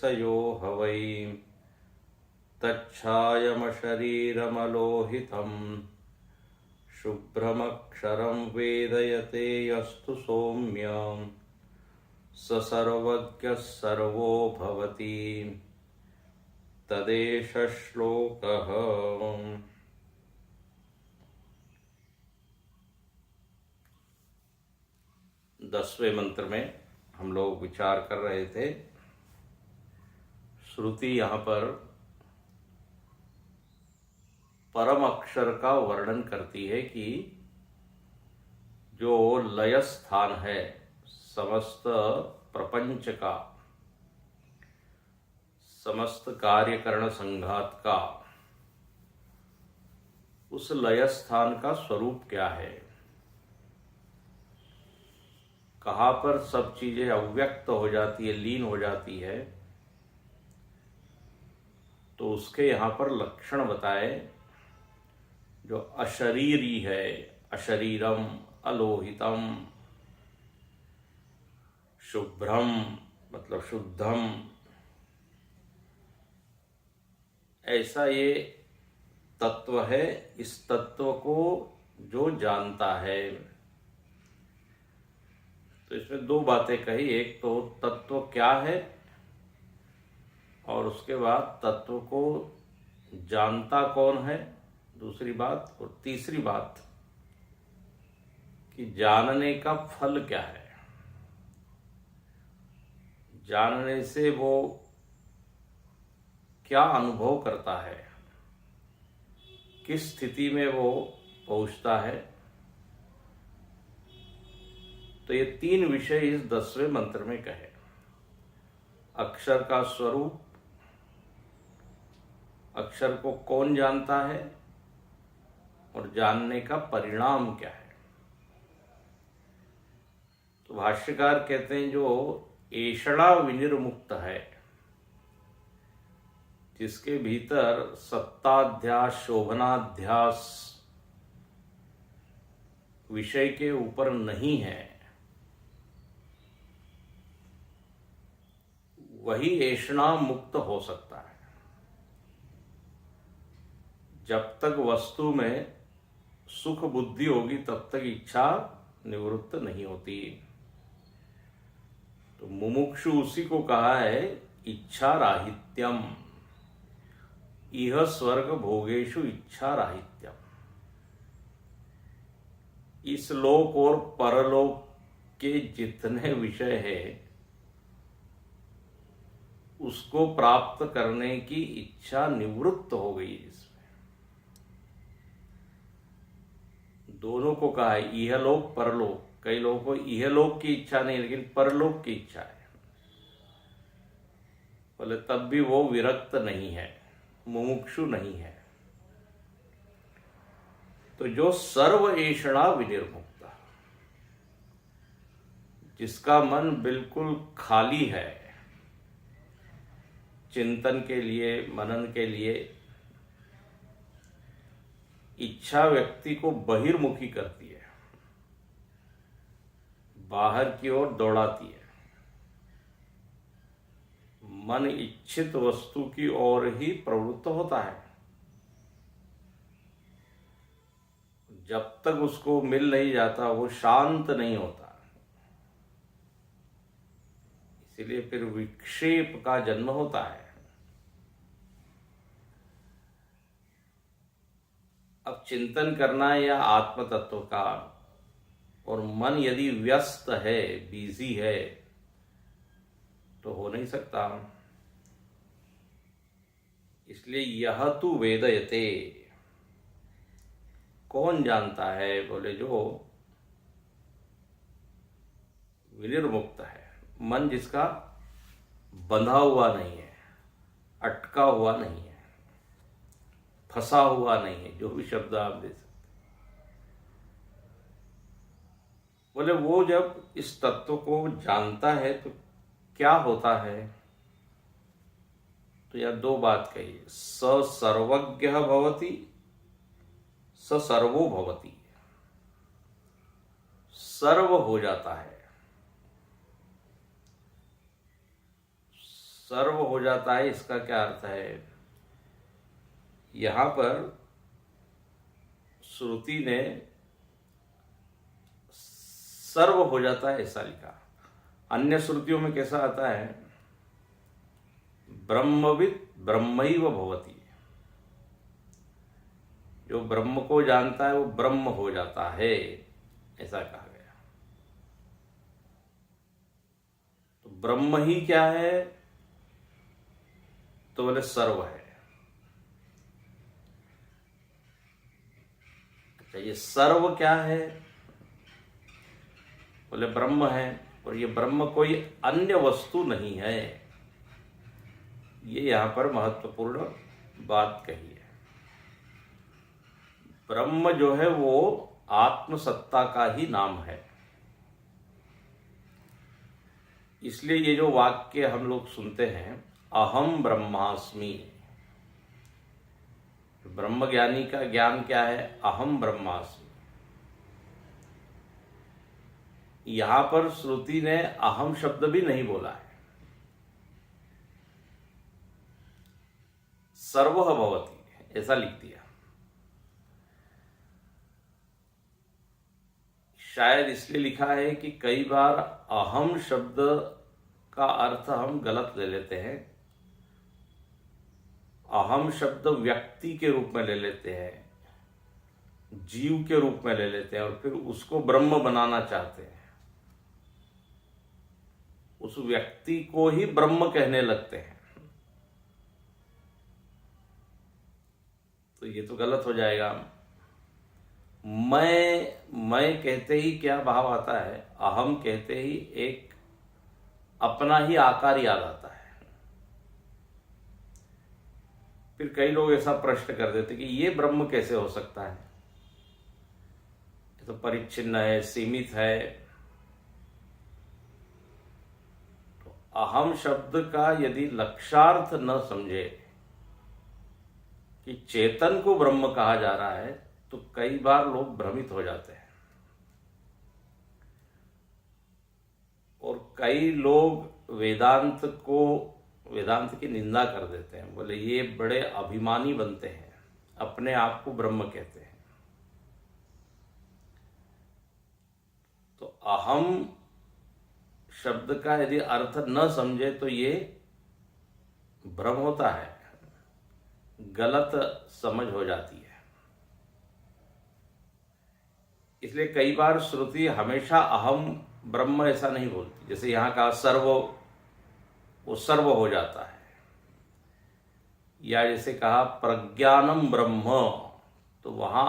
यशयो हवै तच्छायमशरीरमलोहितं शुभ्रमक्षरं वेदयते यस्तु सौम्यं स सर्वज्ञः सर्वो भवति तदेष श्लोकः। 10वें मंत्र में हम लोग विचार कर रहे थे। श्रुति यहाँ पर परम अक्षर का वर्णन करती है कि जो लय स्थान है समस्त प्रपंच का, समस्त कार्यकरण संघात का, उस लय स्थान का स्वरूप क्या है, कहाँ पर सब चीजें अव्यक्त हो जाती है, लीन हो जाती है, तो उसके यहाँ पर लक्षण बताए। जो अशरीरी है, अशरीरम, अलोहितम, शुभ्रम मतलब शुद्धम, ऐसा ये तत्व है। इस तत्व को जो जानता है, तो इसमें दो बातें कही। एक तो तत्व क्या है, और उसके बाद तत्व को जानता कौन है, दूसरी बात। और तीसरी बात कि जानने का फल क्या है, जानने से वो क्या अनुभव करता है, किस स्थिति में वो पहुंचता है। तो ये 3 विषय इस 10वें मंत्र में कहे। अक्षर का स्वरूप, अक्षर को कौन जानता है, और जानने का परिणाम क्या है। तो भाष्यकार कहते हैं जो ऐषणा विनिर्मुक्त है, जिसके भीतर सत्ताध्यास, शोभनाध्यास विषय के ऊपर नहीं है, वही ऐषणा मुक्त हो सकता है। जब तक वस्तु में सुख बुद्धि होगी तब तक इच्छा निवृत्त नहीं होती। तो मुमुक्षु उसी को कहा है इच्छा राहित्यम, इह स्वर्ग भोगेषु इच्छा राहित्यम। इस लोक और परलोक के जितने विषय है उसको प्राप्त करने की इच्छा निवृत्त हो गई। इसमें दोनों को कहा है इहलोक परलोक। कई लोगों को इहलोक की इच्छा नहीं, लेकिन परलोक की इच्छा है। बोले तब भी वो विरक्त नहीं है, मुमुक्षु नहीं है। तो जो सर्व ऐषणा विनिर्मुक्त, जिसका मन बिल्कुल खाली है चिंतन के लिए, मनन के लिए, इच्छा व्यक्ति को बहिर्मुखी करती है, बाहर की ओर दौड़ाती है। मन इच्छित वस्तु की ओर ही प्रवृत्त होता है। जब तक उसको मिल नहीं जाता वो शांत नहीं होता। इसीलिए फिर विक्षेप का जन्म होता है। अब चिंतन करना है या आत्म तत्व का, और मन यदि व्यस्त है, बिजी है, तो हो नहीं सकता। इसलिए यह तु वेदयते, कौन जानता है, बोले जो विनिर्मुक्त है, मन जिसका बंधा हुआ नहीं है, अटका हुआ नहीं है, फंसा हुआ नहीं है, जो भी शब्द आप दे सकते। बोले वो जब इस तत्व को जानता है तो क्या होता है। तो यह 2 बात कही, स सर्वज्ञ भवति, स सर्वो भवति। सर्व हो जाता है, सर्व हो जाता है, इसका क्या अर्थ है? यहां पर श्रुति ने सर्व हो जाता है ऐसा लिखा। अन्य श्रुतियों में कैसा आता है? ब्रह्मविद ब्रह्मैव भवति, जो ब्रह्म को जानता है वो ब्रह्म हो जाता है, ऐसा कहा गया। तो ब्रह्म ही क्या है? तो बोले सर्व है। अच्छा, ये सर्व क्या है? बोले ब्रह्म है, और ये ब्रह्म कोई अन्य वस्तु नहीं है। ये यहां पर महत्वपूर्ण बात कही है। ब्रह्म जो है वो आत्मसत्ता का ही नाम है। इसलिए ये जो वाक्य हम लोग सुनते हैं, अहम ब्रह्मास्मि, ब्रह्म ज्ञानी का ज्ञान क्या है? अहम ब्रह्मास्मि। यहां पर श्रुति ने अहम शब्द भी नहीं बोला है। सर्वः भवति ऐसा लिख दिया। शायद इसलिए लिखा है कि कई बार अहम शब्द का अर्थ हम गलत ले लेते हैं। अहम शब्द व्यक्ति के रूप में ले लेते हैं, जीव के रूप में ले लेते हैं, और फिर उसको ब्रह्म बनाना चाहते हैं। उस व्यक्ति को ही ब्रह्म कहने लगते हैं। तो ये तो गलत हो जाएगा। मैं कहते ही क्या भाव आता है? अहम कहते ही एक अपना ही आकार याद आता है। फिर कई लोग ऐसा प्रश्न कर देते कि ये ब्रह्म कैसे हो सकता है? ये तो परिच्छिन्न है, सीमित है। तो अहम शब्द का यदि लक्ष्यार्थ न समझे कि चेतन को ब्रह्म कहा जा रहा है, तो कई बार लोग भ्रमित हो जाते हैं। और कई लोग वेदांत की निंदा कर देते हैं। बोले ये बड़े अभिमानी बनते हैं, अपने आप को ब्रह्म कहते हैं। तो अहम शब्द का यदि अर्थ न समझे तो ये भ्रम होता है, गलत समझ हो जाती है। इसलिए कई बार श्रुति हमेशा अहम ब्रह्म ऐसा नहीं बोलती। जैसे यहां का सर्व, वो सर्व हो जाता है। या जैसे कहा प्रज्ञानम ब्रह्म, तो वहां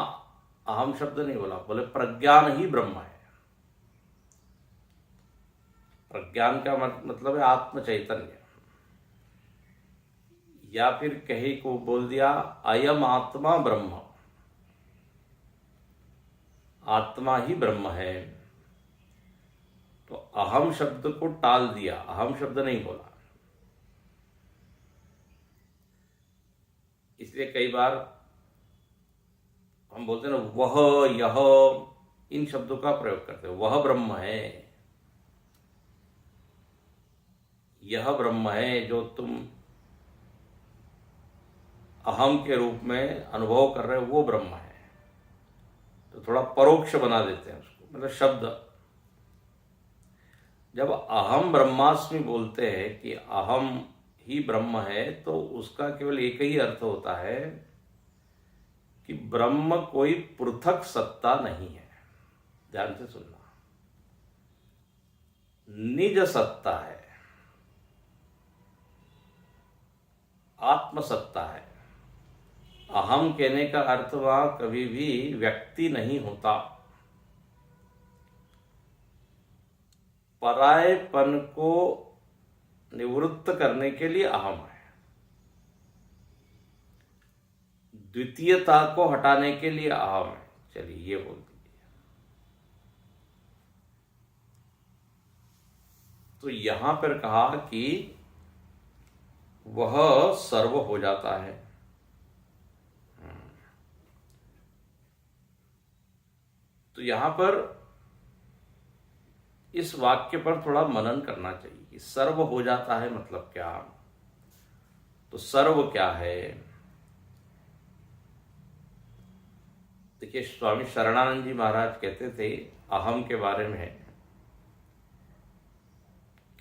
अहम शब्द नहीं बोला, बोले प्रज्ञान ही ब्रह्म है। प्रज्ञान का मतलब है आत्म चैतन्य। या फिर कहीं को बोल दिया अयम आत्मा ब्रह्म, आत्मा ही ब्रह्म है। तो अहम शब्द को टाल दिया, अहम शब्द नहीं बोला। इसलिए कई बार हम बोलते हैं ना वह, यह, इन शब्दों का प्रयोग करते हैं। वह ब्रह्म है, यह ब्रह्म है जो तुम अहम के रूप में अनुभव कर रहे हो, वो ब्रह्म है। तो थोड़ा परोक्ष बना देते हैं उसको, मतलब शब्द। जब अहम ब्रह्मास्मि बोलते हैं कि अहम ही ब्रह्म है, तो उसका केवल एक ही अर्थ होता है कि ब्रह्म कोई पृथक सत्ता नहीं है। ध्यान से सुनना, निज सत्ता है, आत्मसत्ता है। अहम कहने का अर्थ वहां कभी भी व्यक्ति नहीं होता। परायपन को निवृत्त करने के लिए अहम है, द्वितीयता को हटाने के लिए अहम है। चलिए ये बोल दीजिए। तो यहां पर कहा कि वह सर्व हो जाता है। तो यहां पर इस वाक्य पर थोड़ा मनन करना चाहिए कि सर्व हो जाता है मतलब क्या। तो सर्व क्या है? देखिए, स्वामी शरणानंद जी महाराज कहते थे अहम के बारे में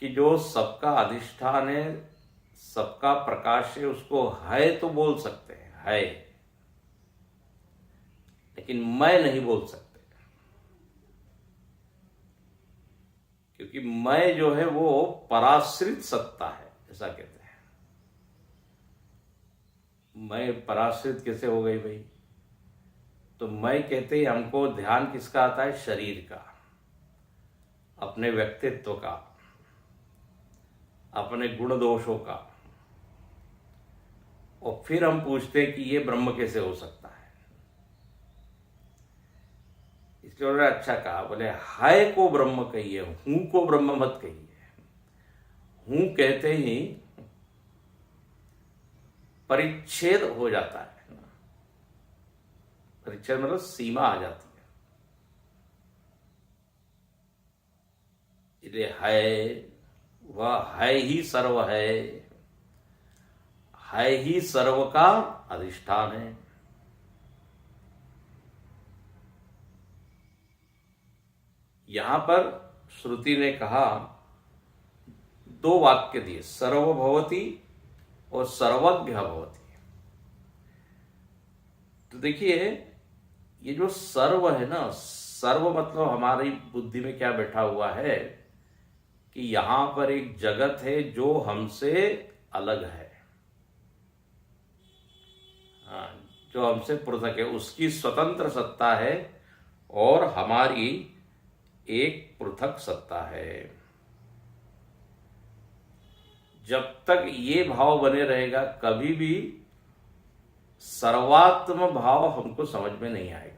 कि जो सबका अधिष्ठान है, सबका प्रकाश है, उसको है तो बोल सकते हैं, है, लेकिन मैं नहीं बोल सकते, क्योंकि मैं जो है वो पराश्रित सत्ता है, ऐसा कहते हैं। मैं पराश्रित कैसे हो गई भाई? तो मैं कहते ही हमको ध्यान किसका आता है? शरीर का, अपने व्यक्तित्व का, अपने गुण दोषों का, और फिर हम पूछते हैं कि ये ब्रह्म कैसे हो सकता है। इसलिए उन्होंने अच्छा कहा, बोले है को ब्रह्म कहिए, हूं को ब्रह्म मत कहिए। हूं कहते ही परिच्छेद हो जाता है, परिच्छेद मतलब सीमा आ जाती है। इसलिए है वह है ही सर्व है ही सर्व का अधिष्ठान है। यहां पर श्रुति ने कहा, दो वाक्य दिए, सर्वभवति और सर्वज्ञ भवति। तो देखिए, ये जो सर्व है ना, सर्व मतलब हमारी बुद्धि में क्या बैठा हुआ है कि यहां पर एक जगत है जो हमसे अलग है, हाँ, जो हमसे पृथक है, उसकी स्वतंत्र सत्ता है और हमारी एक पृथक सत्ता है। जब तक ये भाव बने रहेगा, कभी भी सर्वात्म भाव हमको समझ में नहीं आएगा।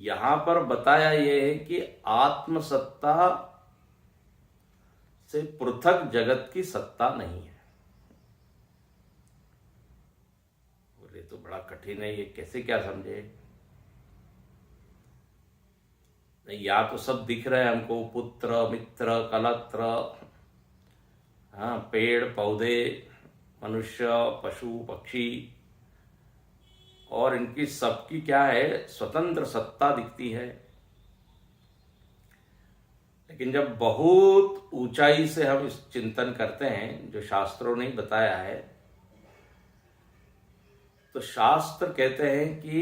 यहां पर बताया यह है कि आत्मसत्ता से पृथक जगत की सत्ता नहीं है। बोले तो बड़ा कठिन है, ये कैसे क्या समझे? या तो सब दिख रहे हैं हमको, पुत्र मित्र कलत्र, हाँ, पेड़ पौधे, मनुष्य, पशु पक्षी, और इनकी सबकी क्या है? स्वतंत्र सत्ता दिखती है। लेकिन जब बहुत ऊंचाई से हम इस चिंतन करते हैं, जो शास्त्रों ने बताया है, तो शास्त्र कहते हैं कि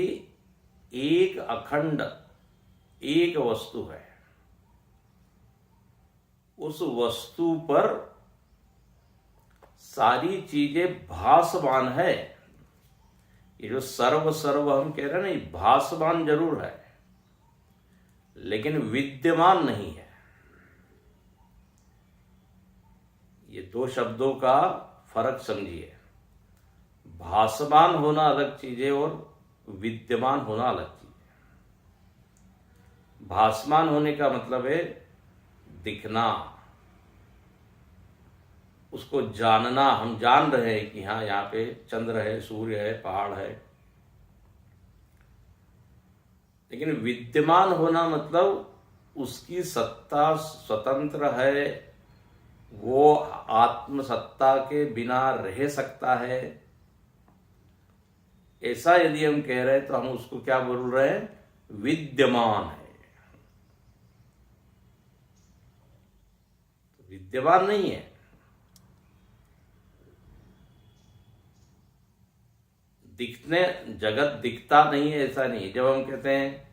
एक अखंड एक वस्तु है, उस वस्तु पर सारी चीजें भासमान है। ये जो सर्व सर्व हम कह रहे हैं ना, ये भासमान जरूर है लेकिन विद्यमान नहीं है। ये दो शब्दों का फर्क समझिए, भासमान होना अलग चीज है और विद्यमान होना अलग चीज है। भासमान होने का मतलब है दिखना, उसको जानना। हम जान रहे हैं कि हाँ, यहाँ पे चंद्र है, सूर्य है, पहाड़ है। लेकिन विद्यमान होना मतलब उसकी सत्ता स्वतंत्र है, वो आत्म सत्ता के बिना रह सकता है। ऐसा यदि हम कह रहे हैं तो हम उसको क्या बोल रहे हैं? विद्यमान है। तो विद्यमान नहीं है। दिखने, जगत दिखता नहीं है ऐसा नहीं। जब हम कहते हैं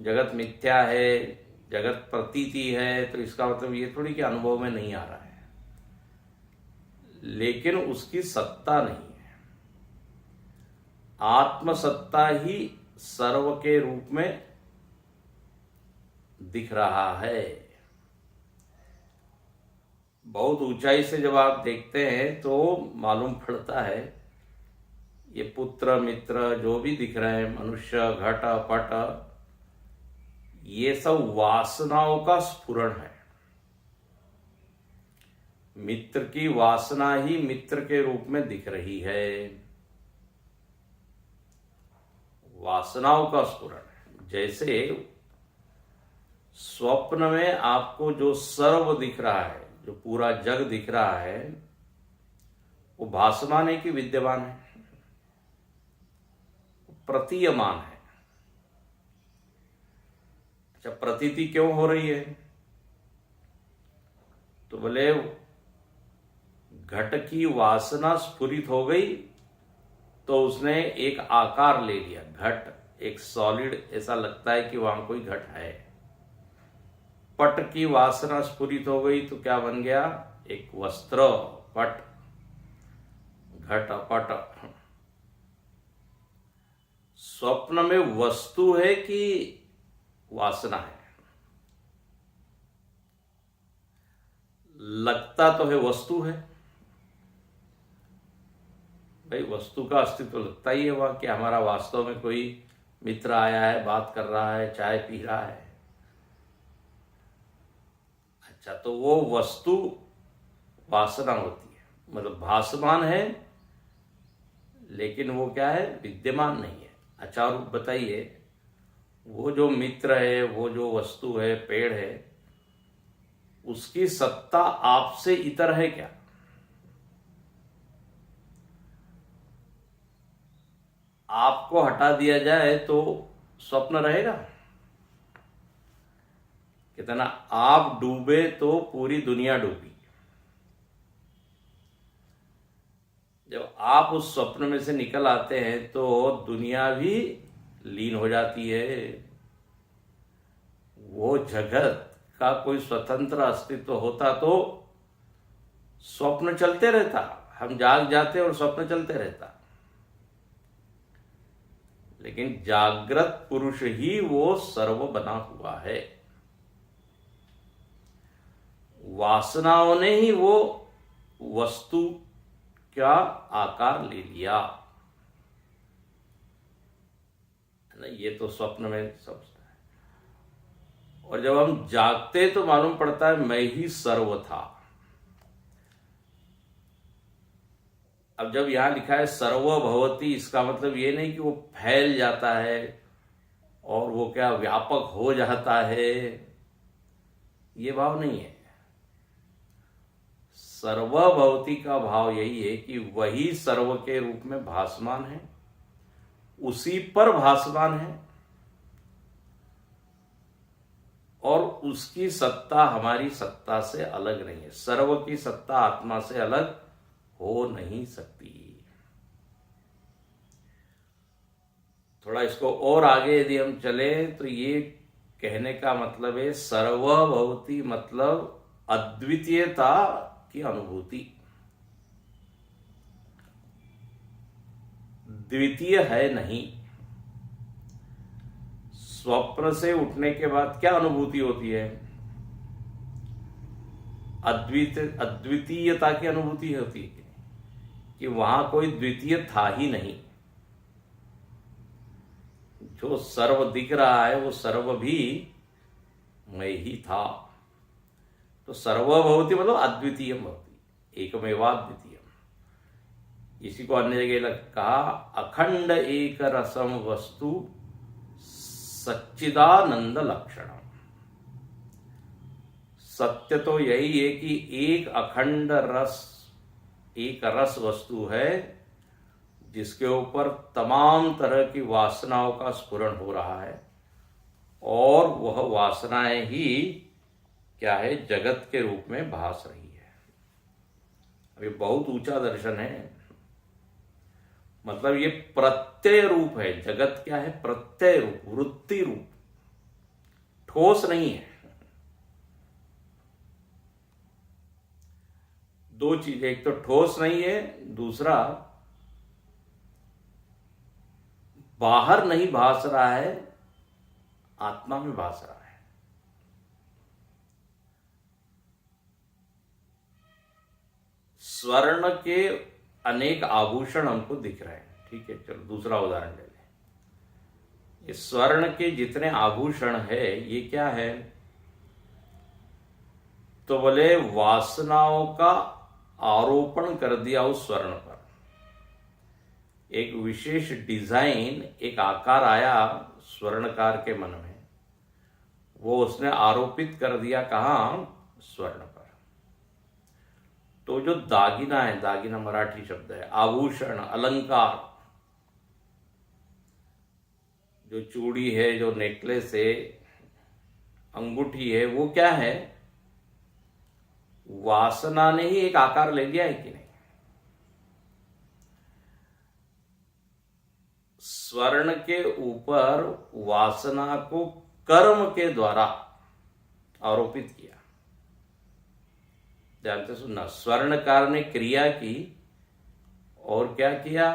जगत मिथ्या है, जगत प्रतीति है, तो इसका मतलब ये थोड़ी कि अनुभव में नहीं आ रहा है, लेकिन उसकी सत्ता नहीं है। आत्मसत्ता ही सर्व के रूप में दिख रहा है। बहुत ऊंचाई से जब आप देखते हैं तो मालूम पड़ता है ये पुत्र मित्र जो भी दिख रहे हैं, मनुष्य, घट पट, ये सब वासनाओं का स्फुरण है। मित्र की वासना ही मित्र के रूप में दिख रही है, वासनाओं का स्फुरण है। जैसे स्वप्न में आपको जो सर्व दिख रहा है, जो पूरा जग दिख रहा है वो भासमान है कि विद्यमान है? प्रतीयमान है। अच्छा, प्रतीति क्यों हो रही है? तो बोले घट की वासना स्फुरित हो गई तो उसने एक आकार ले लिया। घट एक सॉलिड, ऐसा लगता है कि वहां कोई घट है। पट की वासना स्फुरित हो गई तो क्या बन गया? एक वस्त्र, पट, घट, पट। स्वप्न में वस्तु है कि वासना है? लगता तो है वस्तु है भाई, वस्तु का अस्तित्व लगता ही है वहां कि हमारा वास्तव में कोई मित्र आया है, बात कर रहा है, चाय पी रहा है। अच्छा, तो वो वस्तु वासना होती है, मतलब भासमान है लेकिन वो क्या है? विद्यमान नहीं है। अच्छा, और बताइए, वो जो मित्र है, वो जो वस्तु है, पेड़ है, उसकी सत्ता आपसे इतर है क्या? आपको हटा दिया जाए तो स्वप्न रहेगा? कितना आप डूबे तो पूरी दुनिया डूबी। जब आप उस स्वप्न में से निकल आते हैं तो दुनिया भी लीन हो जाती है। वो जगत का कोई स्वतंत्र अस्तित्व होता तो स्वप्न चलते रहता, हम जाग जाते और स्वप्न चलते रहता। लेकिन जागृत पुरुष ही वो सर्व बना हुआ है। वासनाओं ने ही वो वस्तु का आकार ले लिया। ये तो स्वप्न में समझता है। और जब हम जागते तो मालूम पड़ता है मैं ही सर्व था। अब जब यहां लिखा है सर्व भवति, इसका मतलब ये नहीं कि वो फैल जाता है और वो क्या व्यापक हो जाता है, ये भाव नहीं है। सर्वभवति का भाव यही है कि वही सर्व के रूप में भासमान है, उसी पर भासमान है और उसकी सत्ता हमारी सत्ता से अलग नहीं है। सर्व की सत्ता आत्मा से अलग हो नहीं सकती। थोड़ा इसको और आगे यदि हम चले तो ये कहने का मतलब है सर्वभवति मतलब अद्वितीयता की अनुभूति। द्वितीय है नहीं। स्वप्न से उठने के बाद क्या अनुभूति होती है? अद्वितीयता की अनुभूति होती है कि वहां कोई द्वितीय था ही नहीं। जो सर्व दिख रहा है वो सर्व भी मैं ही था। तो सर्वभवति मतलब अद्वितीय भवति, एकमेवाद्वितीय। इसी को अन्य जगह कहा अखंड एक रसम वस्तु सच्चिदानंद लक्षणम। सत्य तो यही है कि एक अखंड रस, एक रस वस्तु है जिसके ऊपर तमाम तरह की वासनाओं का स्फुरण हो रहा है और वह वासनाएं ही क्या है? जगत के रूप में भास रही है। अब ये बहुत ऊंचा दर्शन है। मतलब ये प्रत्यय रूप है। जगत क्या है? प्रत्यय रूप, वृत्ति रूप, ठोस नहीं है। दो चीजें, एक तो ठोस नहीं है, दूसरा बाहर नहीं भास रहा है, आत्मा में भास रहा है। स्वर्ण के अनेक आभूषण हमको दिख रहे हैं, ठीक है, चलो दूसरा उदाहरण ले लें। ये स्वर्ण के जितने आभूषण है ये क्या है? तो बोले वासनाओं का आरोपण कर दिया उस स्वर्ण पर। एक विशेष डिजाइन, एक आकार आया स्वर्णकार के मन में, वो उसने आरोपित कर दिया कहाँ? स्वर्ण पर। तो जो दागिना है, दागिना मराठी शब्द है, आभूषण, अलंकार, जो चूड़ी है, जो नेकलेस है, अंगूठी है, वो क्या है? वासना ने ही एक आकार ले लिया है कि नहीं? स्वर्ण के ऊपर वासना को कर्म के द्वारा आरोपित किया। ध्यान से सुनना, स्वर्णकार ने क्रिया की और क्या किया?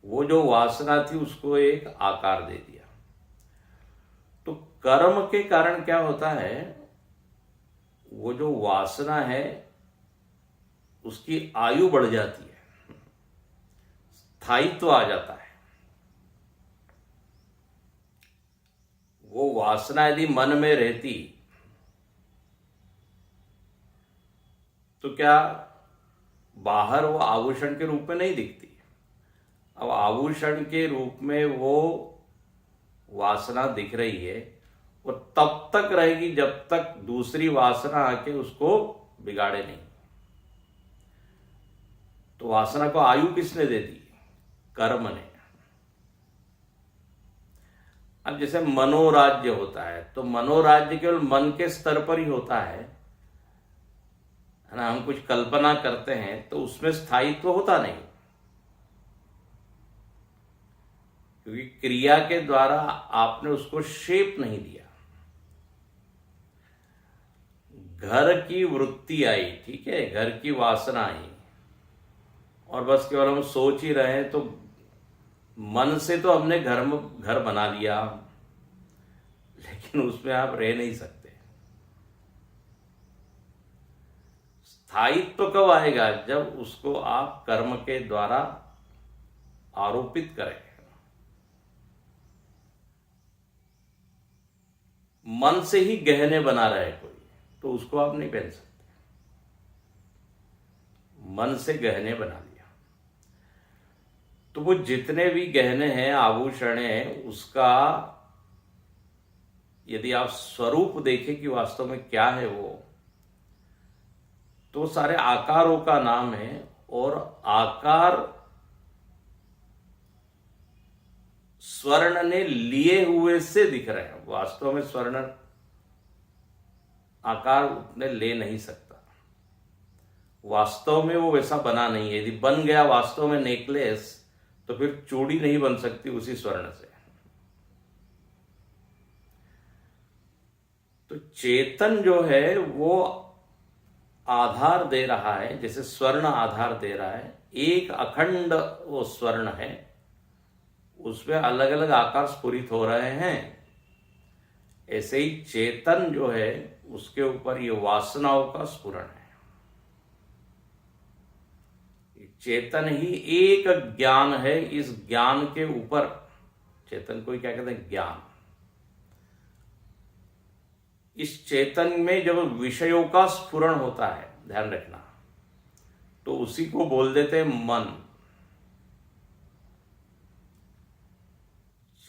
वो जो वासना थी उसको एक आकार दे दिया। तो कर्म के कारण क्या होता है? वो जो वासना है उसकी आयु बढ़ जाती है, स्थायित्व आ जाता है। वो वासना यदि मन में रहती तो क्या बाहर वो आभूषण के रूप में नहीं दिखती। अब आभूषण के रूप में वो वासना दिख रही है, वो तब तक रहेगी जब तक दूसरी वासना आके उसको बिगाड़े नहीं। तो वासना को आयु किसने दे दी? कर्म ने। अब जैसे मनोराज्य होता है, तो मनोराज्य केवल मन के स्तर पर ही होता है ना। हम कुछ कल्पना करते हैं तो उसमें स्थायित्व होता नहीं, क्योंकि क्रिया के द्वारा आपने उसको शेप नहीं दिया। घर की वृत्ति आई, ठीक है, घर की वासना आई, और बस केवल हम सोच ही रहे हैं, तो मन से तो हमने घर बना लिया, लेकिन उसमें आप रह नहीं सकते। स्थायित्व कब आएगा? जब उसको आप कर्म के द्वारा आरोपित करें। मन से ही गहने बना रहे कोई, तो उसको आप नहीं पहन सकते। मन से गहने बना लिया तो वो जितने भी गहने हैं, आभूषण हैं, उसका यदि आप स्वरूप देखें कि वास्तव में क्या है वो, तो सारे आकारों का नाम है। और आकार स्वर्ण ने लिए हुए से दिख रहे हैं। वास्तव में स्वर्ण आकार उतने ले नहीं सकता, वास्तव में वो वैसा बना नहीं है। यदि बन गया वास्तव में नेकलेस, तो फिर चूड़ी नहीं बन सकती उसी स्वर्ण से। तो चेतन जो है वो आधार दे रहा है, जैसे स्वर्ण आधार दे रहा है, एक अखंड वो स्वर्ण है, उसमें अलग अलग आकार स्फुरित हो रहे हैं। ऐसे ही चेतन जो है उसके ऊपर ये वासनाओं का स्फुरण है। चेतन ही एक ज्ञान है। इस ज्ञान के ऊपर, चेतन को क्या कहते हैं? ज्ञान। इस चेतन में जब विषयों का स्फुरण होता है, ध्यान रखना, तो उसी को बोल देते हैं मन।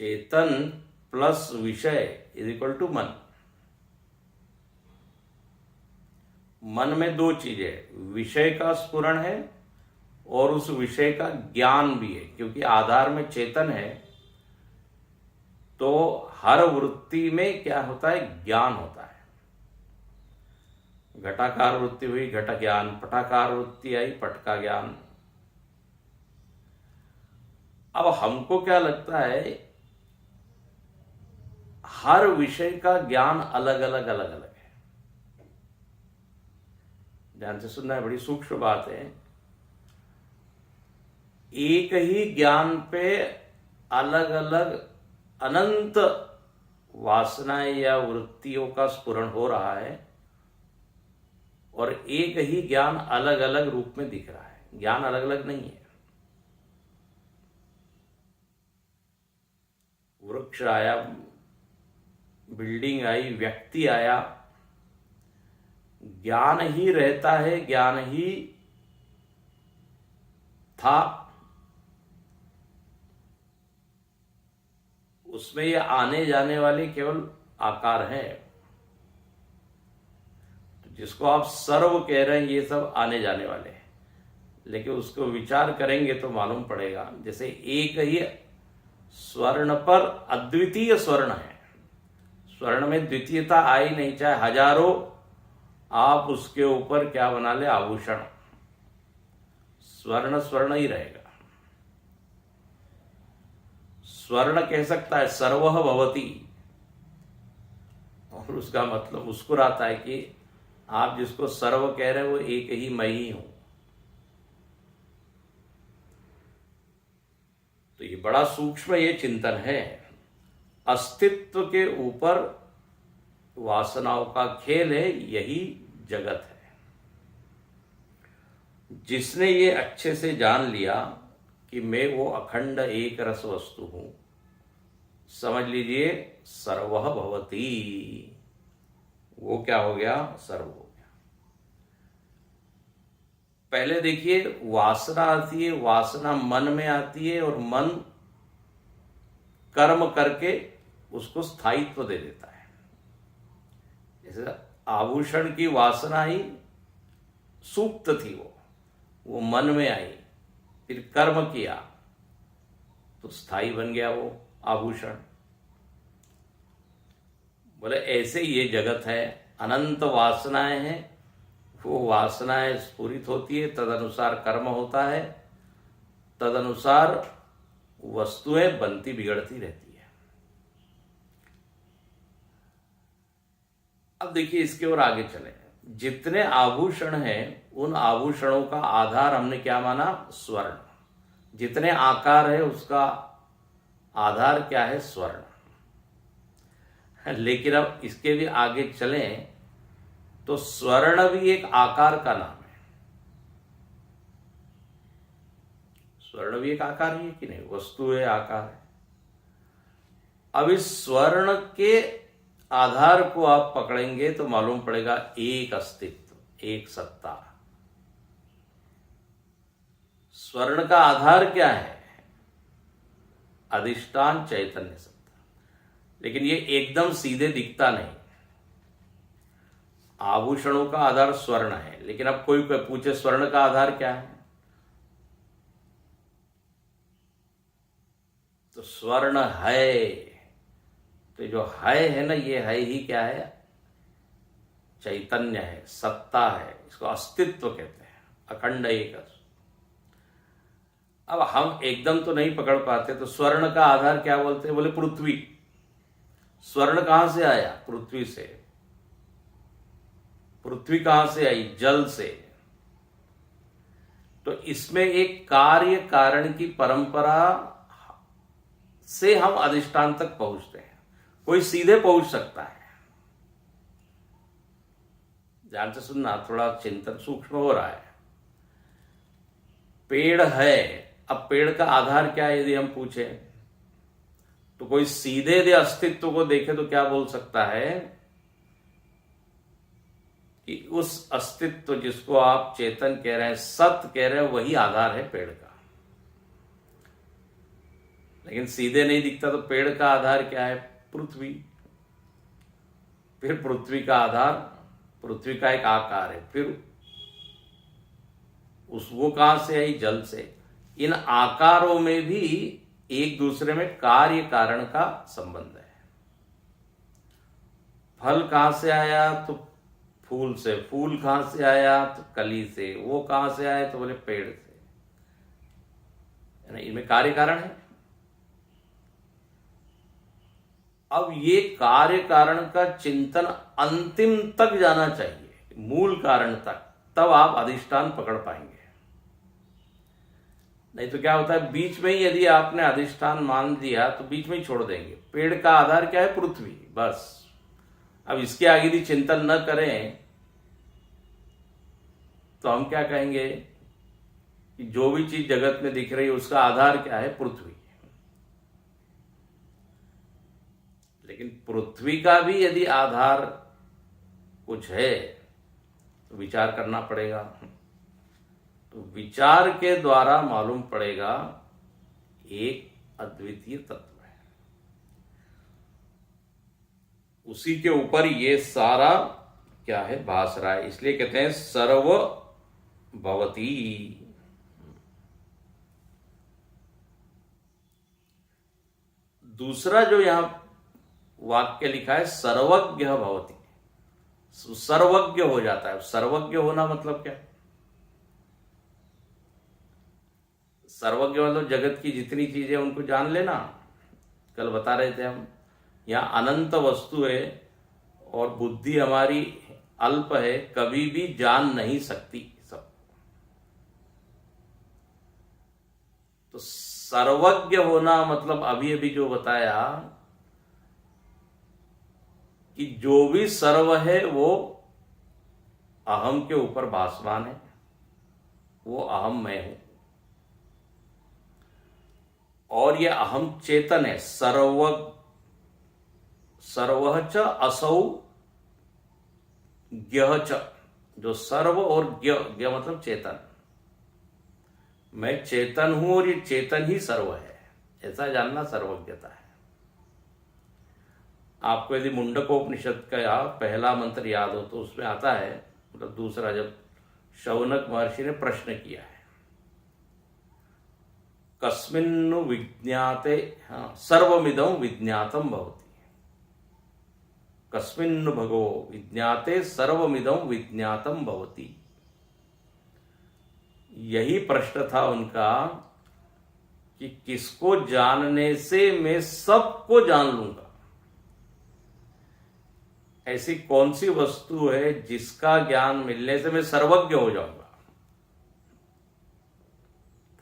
चेतन प्लस विषय इज इक्वल टू मन। मन में दो चीजें, विषय का स्फुरण है और उस विषय का ज्ञान भी है। क्योंकि आधार में चेतन है, तो हर वृत्ति में क्या होता है? ज्ञान होता है। घटाकार वृत्ति हुई, घट ज्ञान। पटाकार वृत्ति आई, पट का ज्ञान। अब हमको क्या लगता है, हर विषय का ज्ञान अलग अलग है। ध्यान से सुनना है, बड़ी सूक्ष्म बात है। एक ही ज्ञान पे अलग अलग अनंत वासनाएं या वृत्तियों का स्फुरण हो रहा है, और एक ही ज्ञान अलग अलग रूप में दिख रहा है। ज्ञान अलग अलग नहीं है। वृक्ष आया, बिल्डिंग आई, व्यक्ति आया, ज्ञान ही रहता है, ज्ञान ही था। उसमें ये आने जाने वाले केवल आकार हैं। तो जिसको आप सर्व कह रहे हैं, ये सब आने जाने वाले हैं, लेकिन उसको विचार करेंगे तो मालूम पड़ेगा जैसे एक ही स्वर्ण पर अद्वितीय स्वर्ण है, स्वर्ण में द्वितीयता आई नहीं, चाहे हजारों आप उसके ऊपर क्या बना ले आभूषण, स्वर्ण स्वर्ण ही रहेगा। स्वर्ण कह सकता है सर्वः भवति, और उसका मतलब मुस्कुराता है कि आप जिसको सर्व कह रहे हैं वो एक ही मैं ही हूं। तो ये बड़ा सूक्ष्म ये चिंतन है। अस्तित्व के ऊपर वासनाओं का खेल है, यही जगत है। जिसने ये अच्छे से जान लिया कि मैं वो अखंड एक रस वस्तु हूं, समझ लीजिए सर्वः भवति, वो क्या हो गया, सर्व हो गया। पहले देखिए वासना आती है, वासना मन में आती है और मन कर्म करके उसको स्थायित्व दे देता है। जैसे आभूषण की वासना ही सुप्त थी, वो मन में आई, फिर कर्म किया तो स्थायी बन गया वो आभूषण। बोले ऐसे ये जगत है, अनंत वासनाएं हैं, वो वासनाएं स्फुरित होती है, तदनुसार कर्म होता है, तदनुसार वस्तुएं बनती बिगड़ती रहती है। अब देखिए इसके और आगे चले, जितने आभूषण हैं उन आभूषणों का आधार हमने क्या माना, स्वर्ण। जितने आकार है उसका आधार क्या है, स्वर्ण। लेकिन अब इसके भी आगे चलें तो स्वर्ण भी एक आकार का नाम है। स्वर्ण भी एक आकार ही है कि नहीं, वस्तु है, आकार है। अब इस स्वर्ण के आधार को आप पकड़ेंगे तो मालूम पड़ेगा एक अस्तित्व, एक सत्ता। स्वर्ण का आधार क्या है, अधिष्ठान चैतन्य सत्ता। लेकिन ये एकदम सीधे दिखता नहीं। आभूषणों का आधार स्वर्ण है, लेकिन अब कोई पूछे स्वर्ण का आधार क्या है, तो स्वर्ण है। तो जो है ना, ये है ही क्या है, चैतन्य है, सत्ता है, इसको अस्तित्व कहते हैं, अखंड एक। अब हम एकदम तो नहीं पकड़ पाते, तो स्वर्ण का आधार क्या बोलते हैं, बोले पृथ्वी। स्वर्ण कहां से आया, पृथ्वी से। पृथ्वी कहां से आई, जल से। तो इसमें एक कार्य कारण की परंपरा से हम अधिष्ठान तक पहुंचते हैं। कोई सीधे पहुंच सकता है, ध्यान से सुनना, थोड़ा चिंतन सूक्ष्म हो रहा है। पेड़ है, अब पेड़ का आधार क्या है यदि हम पूछे, तो कोई सीधे यदि अस्तित्व को देखे तो क्या बोल सकता है कि उस अस्तित्व जिसको आप चेतन कह रहे हैं, सत्य कह रहे हैं, वही आधार है पेड़ का। लेकिन सीधे नहीं दिखता, तो पेड़ का आधार क्या है, पृथ्वी। फिर पृथ्वी का आधार, पृथ्वी का एक आकार है, फिर वो कहां से आई, जल से। इन आकारों में भी एक दूसरे में कार्य कारण का संबंध है। फल कहां से आया, तो फूल से। फूल कहां से आया, तो कली से। वो कहां से आया, तो बोले पेड़ से। इनमें कार्य कारण है। अब ये कार्य कारण का चिंतन अंतिम तक जाना चाहिए, मूल कारण तक, तब आप अधिष्ठान पकड़ पाएंगे। नहीं तो क्या होता है, बीच में ही यदि आपने अधिष्ठान मान दिया तो बीच में ही छोड़ देंगे। पेड़ का आधार क्या है, पृथ्वी, बस। अब इसके आगे यदि चिंतन न करें तो हम क्या कहेंगे कि जो भी चीज जगत में दिख रही है उसका आधार क्या है, पृथ्वी। लेकिन पृथ्वी का भी यदि आधार कुछ है तो विचार करना पड़ेगा। तो विचार के द्वारा मालूम पड़ेगा एक अद्वितीय तत्व है, उसी के ऊपर ये सारा क्या है, भास रहा है, इसलिए कहते हैं सर्व भवती। दूसरा जो यहां वाक्य लिखा है सर्वज्ञ भवती, सर्वज्ञ हो जाता है। सर्वज्ञ होना मतलब क्या? सर्वज्ञ मतलब जगत की जितनी चीजें उनको जान लेना। कल बता रहे थे हम, यहाँ अनंत वस्तु है और बुद्धि हमारी अल्प है, कभी भी जान नहीं सकती सब। तो सर्वज्ञ होना मतलब अभी अभी जो बताया कि जो भी सर्व है वो अहम के ऊपर भासमान है, वो अहम मैं हूं। और यह अहम चेतन है। सर्वः च असौ ज्ञः च, जो सर्व और ज्ञ, ज्ञ मतलब चेतन, मैं चेतन हूं और ये चेतन ही सर्व है, ऐसा जानना सर्वज्ञता है। आपको यदि मुंडकोपनिषद का पहला मंत्र याद हो तो उसमें आता है, मतलब दूसरा, जब शौनक महर्षि ने प्रश्न किया है, कस्मिन्नु विज्ञाते सर्वमिदं विज्ञातम भवति, कस्मिन्नु भगवो विज्ञाते सर्वमिदं विज्ञातम भवति। यही प्रश्न था उनका कि किसको जानने से मैं सबको जान लूंगा। ऐसी कौन सी वस्तु है जिसका ज्ञान मिलने से मैं सर्वज्ञ हो जाऊंगा?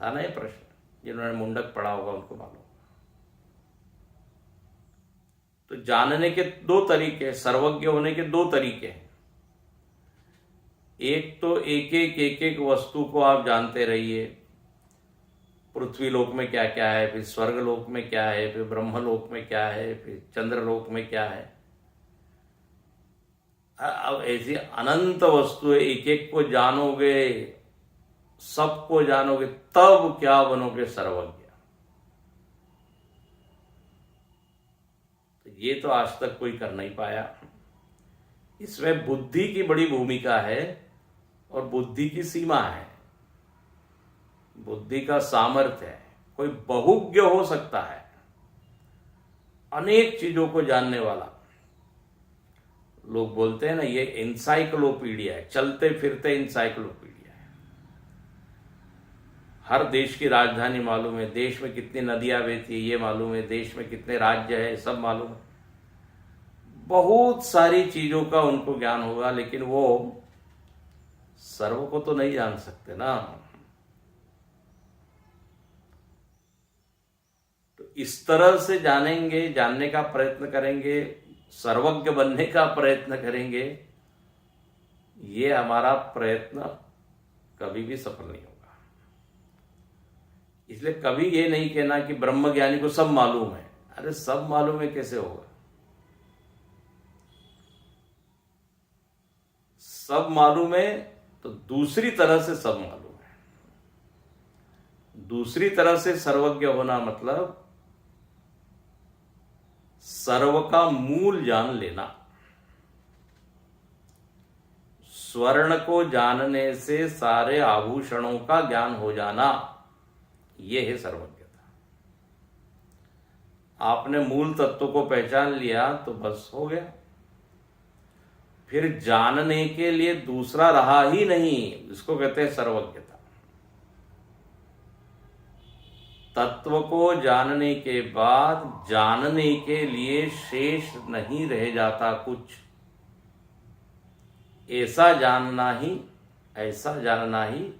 था ना ये प्रश्न, जिन्होंने मुंडक पढ़ा होगा उनको मालूम। तो जानने के दो तरीके, सर्वज्ञ होने के दो तरीके हैं। एक तो एक एक वस्तु को आप जानते रहिए, पृथ्वी लोक में क्या क्या है, फिर स्वर्ग लोक में क्या है, फिर ब्रह्म लोक में क्या है, फिर चंद्र लोक में क्या है। अब ऐसी अनंत वस्तु है, एक एक को जानोगे, सबको जानोगे, तब क्या बनोगे सर्वज्ञ। तो ये तो आज तक कोई कर नहीं पाया। इसमें बुद्धि की बड़ी भूमिका है और बुद्धि की सीमा है, बुद्धि का सामर्थ्य है। कोई बहुज्ञ हो सकता है, अनेक चीजों को जानने वाला। लोग बोलते हैं ना, ये इंसाइक्लोपीडिया है, चलते फिरते इंसाइक्लोपीडिया है। हर देश की राजधानी मालूम है, देश में कितनी नदियां बहती है ये मालूम है, देश में कितने राज्य है सब मालूम है, बहुत सारी चीजों का उनको ज्ञान होगा, लेकिन वो सर्व को तो नहीं जान सकते ना। तो इस तरह से जानेंगे, जानने का प्रयत्न करेंगे, सर्वज्ञ बनने का प्रयत्न करेंगे, ये हमारा प्रयत्न कभी भी सफल नहीं होगा। इसलिए कभी ये नहीं कहना कि ब्रह्मज्ञानी को सब मालूम है। अरे सब मालूम है कैसे होगा? सब मालूम है तो दूसरी तरह से सब मालूम है। दूसरी तरह से सर्वज्ञ होना मतलब सर्व का मूल जान लेना। स्वर्ण को जानने से सारे आभूषणों का ज्ञान हो जाना, यह है सर्वज्ञता। आपने मूल तत्व को पहचान लिया तो बस हो गया। फिर जानने के लिए दूसरा रहा ही नहीं, इसको कहते हैं सर्वज्ञता। तत्व को जानने के बाद जानने के लिए शेष नहीं रह जाता कुछ। ऐसा जानना ही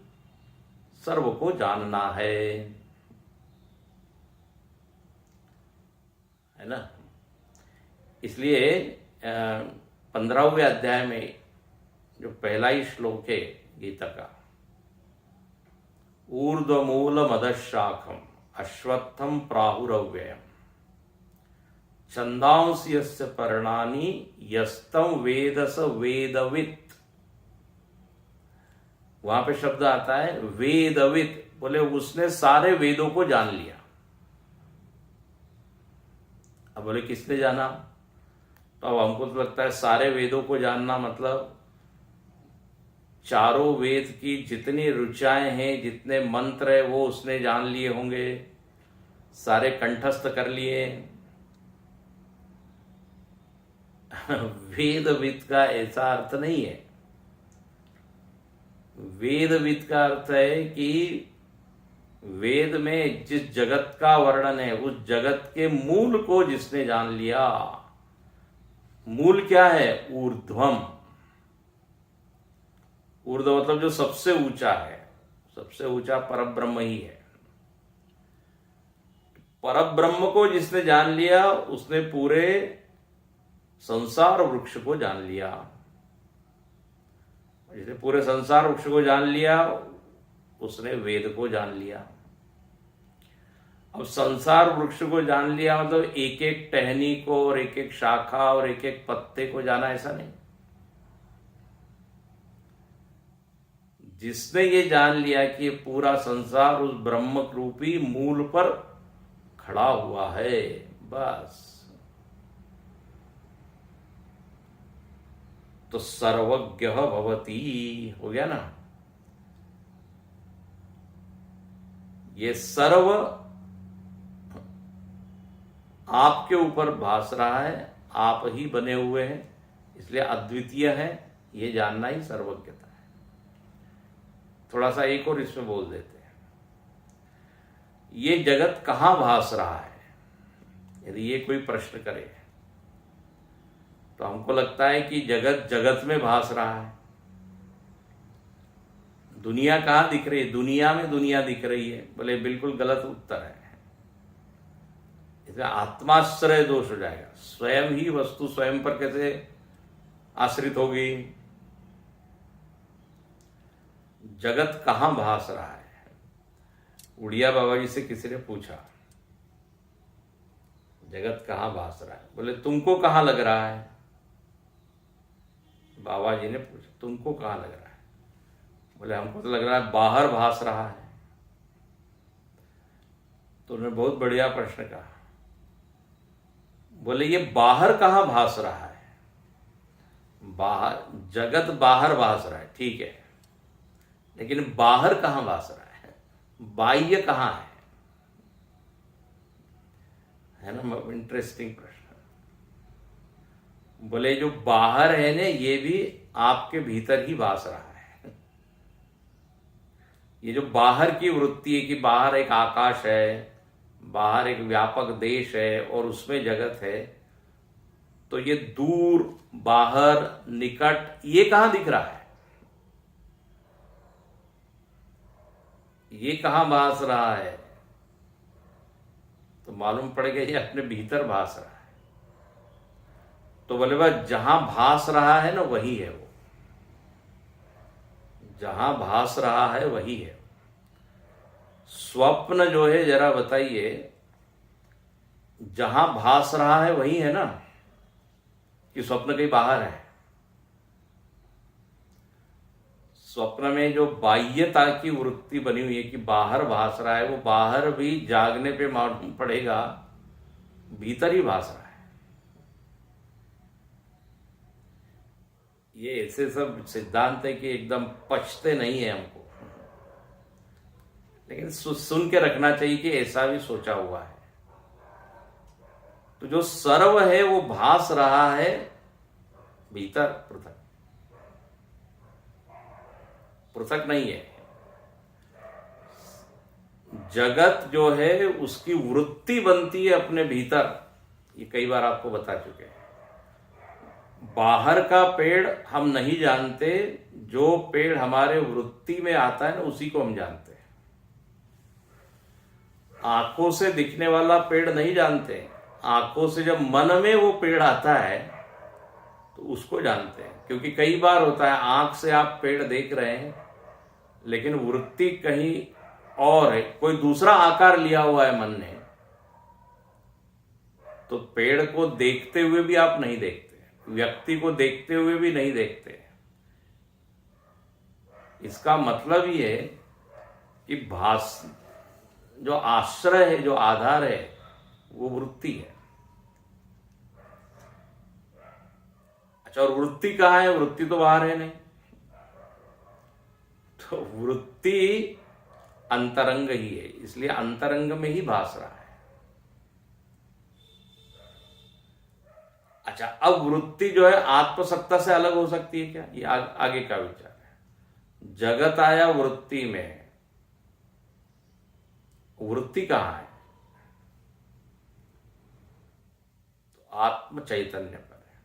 सर्व को जानना है ना। इसलिए 15वें अध्याय में जो पहला ही श्लोक है गीता का, ऊर्ध्वमूल मदशाखम अश्वत्थम प्राहुरव्ययम छंदांसि यस्य पर्णानि यस्तम वेद स वेदवित्। वहां पे शब्द आता है वेदवित्, बोले उसने सारे वेदों को जान लिया। अब बोले किसने जाना? तो अब हमको तो लगता है सारे वेदों को जानना मतलब चारों वेद की जितनी ऋचाएं हैं, जितने मंत्र है, वो उसने जान लिए होंगे, सारे कंठस्थ कर लिए। वेदविद का ऐसा अर्थ नहीं है। वेदविद का अर्थ है कि वेद में जिस जगत का वर्णन है, उस जगत के मूल को जिसने जान लिया। मूल क्या है? ऊर्ध्वम। ऊर्ध्व मतलब जो सबसे ऊंचा है, सबसे ऊंचा परब्रह्म ही है। परब्रह्म को जिसने जान लिया, उसने पूरे संसार वृक्ष को जान लिया। जिसने पूरे संसार वृक्ष को जान लिया, उसने वेद को जान लिया। अब संसार वृक्ष को जान लिया मतलब एक एक टहनी को और एक एक शाखा और एक एक पत्ते को जाना, ऐसा नहीं। जिसने ये जान लिया कि पूरा संसार उस ब्रह्म रूपी मूल पर खड़ा हुआ है, बस, तो सर्वज्ञ भवति हो गया ना। ये सर्व आपके ऊपर भास रहा है, आप ही बने हुए हैं, इसलिए अद्वितीय है। ये जानना ही सर्वज्ञता है। थोड़ा सा एक और इसमें बोल देते हैं। ये जगत कहां भास रहा है, यदि ये कोई प्रश्न करे तो हमको लगता है कि जगत जगत में भास रहा है। दुनिया कहां दिख रही है? दुनिया में दुनिया दिख रही है। बोले बिल्कुल गलत उत्तर है। इसमें आत्माश्रय दोष हो जाएगा। स्वयं ही वस्तु स्वयं पर कैसे आश्रित होगी? जगत कहां भास रहा है? उड़िया बाबा जी से किसी ने पूछा, जगत कहां भास रहा है? बोले तुमको कहां लग रहा है? बाबा जी ने पूछा, तुमको कहां लग रहा है? बोले हमको तो लग रहा है बाहर भास रहा है। तो उन्होंने बहुत बढ़िया प्रश्न कहा। बोले ये बाहर कहां भास रहा है? बाहर, जगत बाहर भास रहा है, ठीक है, लेकिन बाहर कहां भास रहा है? बाह्य कहां है ना? इंटरेस्टिंग प्रश्न। बोले जो बाहर है ना, ये भी आपके भीतर ही भास रहा है। ये जो बाहर की वृत्ति है कि बाहर एक आकाश है, बाहर एक व्यापक देश है और उसमें जगत है, तो ये दूर, बाहर, निकट, ये कहां दिख रहा है? ये कहां भास रहा है? तो मालूम पड़ेगा ये अपने भीतर भास रहा है। तो बोले बस जहां भास रहा है ना, वही है वो। जहां भास रहा है वही है। स्वप्न जो है, जरा बताइए, जहां भास रहा है वही है ना, कि स्वप्न कहीं बाहर है? स्वप्न में जो बाह्यता की वृत्ति बनी हुई है कि बाहर भास रहा है, वो बाहर भी जागने पे मालूम पड़ेगा भीतर ही भास रहा है। ये ऐसे सब सिद्धांत है कि एकदम पचते नहीं है हमको, लेकिन सुन के रखना चाहिए कि ऐसा भी सोचा हुआ है। तो जो सर्व है वो भास रहा है भीतर, पृथक पृथक नहीं है। जगत जो है उसकी वृत्ति बनती है अपने भीतर, ये कई बार आपको बता चुके हैं। बाहर का पेड़ हम नहीं जानते, जो पेड़ हमारे वृत्ति में आता है ना, उसी को हम जानते हैं। आंखों से दिखने वाला पेड़ नहीं जानते, आंखों से जब मन में वो पेड़ आता है तो उसको जानते हैं। क्योंकि कई बार होता है आंख से आप पेड़ देख रहे हैं, लेकिन वृत्ति कहीं और है, कोई दूसरा आकार लिया हुआ है मन ने, तो पेड़ को देखते हुए भी आप नहीं देखते, व्यक्ति को देखते हुए भी नहीं देखते। इसका मतलब ये है कि भास, जो आश्रय है, जो आधार है, वो वृत्ति है। अच्छा, और वृत्ति कहाँ है? वृत्ति तो बाहर है नहीं। तो वृत्ति अंतरंग ही है, इसलिए अंतरंग में ही भास रहा है। अच्छा, अब वृत्ति जो है आत्मसत्ता से अलग हो सकती है क्या? ये आगे का विचार है। जगत आया वृत्ति में, वृत्ति कहां है? तो आत्म चैतन्य पर है।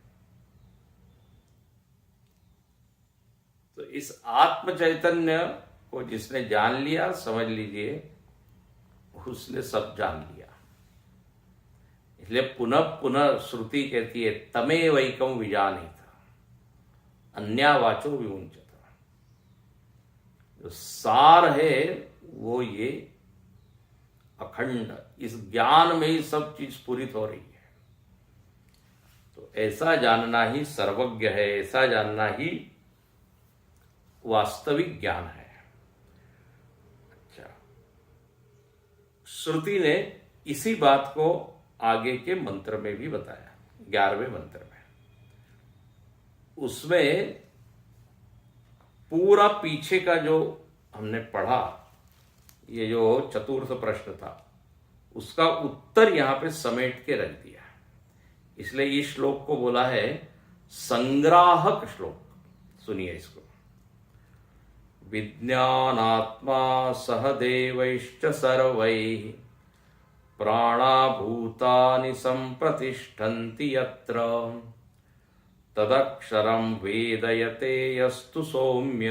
तो इस आत्म चैतन्य को जिसने जान लिया, समझ लीजिए उसने सब जान लिया। इसलिए पुनः पुनः श्रुति कहती है तमेवैकं विजानीत अन्यावाचो विमुंचत। जो सार है वो ये अखंड, इस ज्ञान में ही सब चीज पूरित हो रही है। तो ऐसा जानना ही सर्वज्ञ है, ऐसा जानना ही वास्तविक ज्ञान है। अच्छा, श्रुति ने इसी बात को आगे के मंत्र में भी बताया, 11वें मंत्र में। उसमें पूरा पीछे का जो हमने पढ़ा, ये जो चतुर्थ प्रश्न था, उसका उत्तर यहां पे समेट के रख दिया। इसलिए इस श्लोक को बोला है संग्राहक श्लोक। सुनिए इसको। विज्ञानात्मा सह देवैश्च सर्वैः प्राणाभूतानि सम्प्रतिष्ठन्ति यत्र तदक्षरं वेदयते यस्तु सौम्य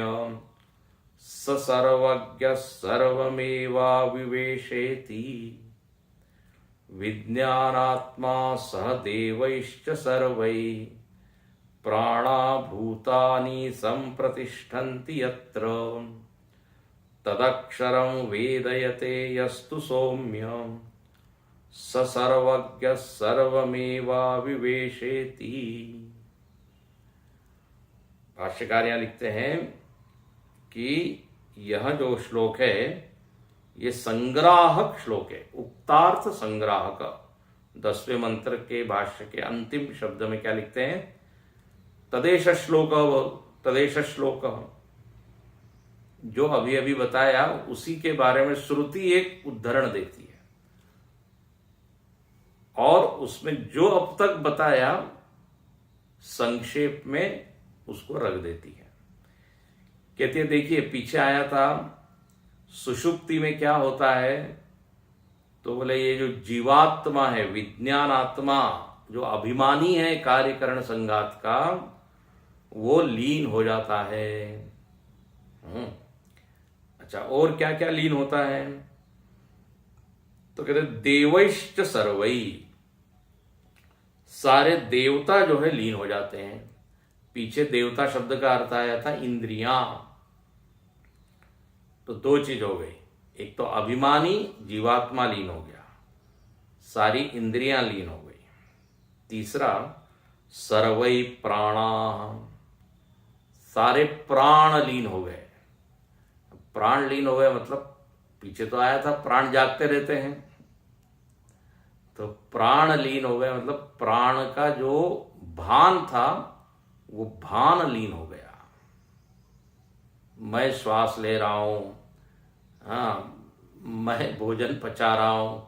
स सर्वज्ञः सर्वमेवाविवेशेति। विज्ञानात्मा सह देवैश्च सर्वैः प्राणाभूतानि सम्प्रतिष्ठन्ति यत्र तदक्षरं वेदयते यस्तु सौम्य स सर्वज्ञः सर्वमेवाविवेशेति। भाष्यकार यहां लिखते हैं कि यह जो श्लोक है ये संग्राहक श्लोक है, उक्तार्थ संग्राहक। 10वें मंत्र के भाष्य के अंतिम शब्द में क्या लिखते हैं? तदेश श्लोक, तदेश श्लोक। जो अभी अभी बताया उसी के बारे में श्रुति एक उद्धरण देती है और उसमें जो अब तक बताया संक्षेप में उसको रख देती है। कहती है देखिए पीछे आया था सुषुप्ति में क्या होता है, तो बोले ये जो जीवात्मा है, विज्ञान आत्मा जो अभिमानी है कार्यकरण संघात का, वो लीन हो जाता है। अच्छा, और क्या क्या लीन होता है? तो कहते देवैश्च सर्वै, सारे देवता जो है लीन हो जाते हैं। पीछे देवता शब्द का अर्थ आया था इंद्रियां। तो दो चीज हो गई, एक तो अभिमानी जीवात्मा लीन हो गया, सारी इंद्रियां लीन हो गई। तीसरा सर्वै प्राणा, सारे प्राण लीन हो गए। प्राण लीन हो गए मतलब पीछे तो आया था प्राण जागते रहते हैं, तो प्राण लीन हो गए मतलब प्राण का जो भान था वो भान लीन हो गया। मैं श्वास ले रहा हूं, हाँ, मैं भोजन पचा रहा हूं,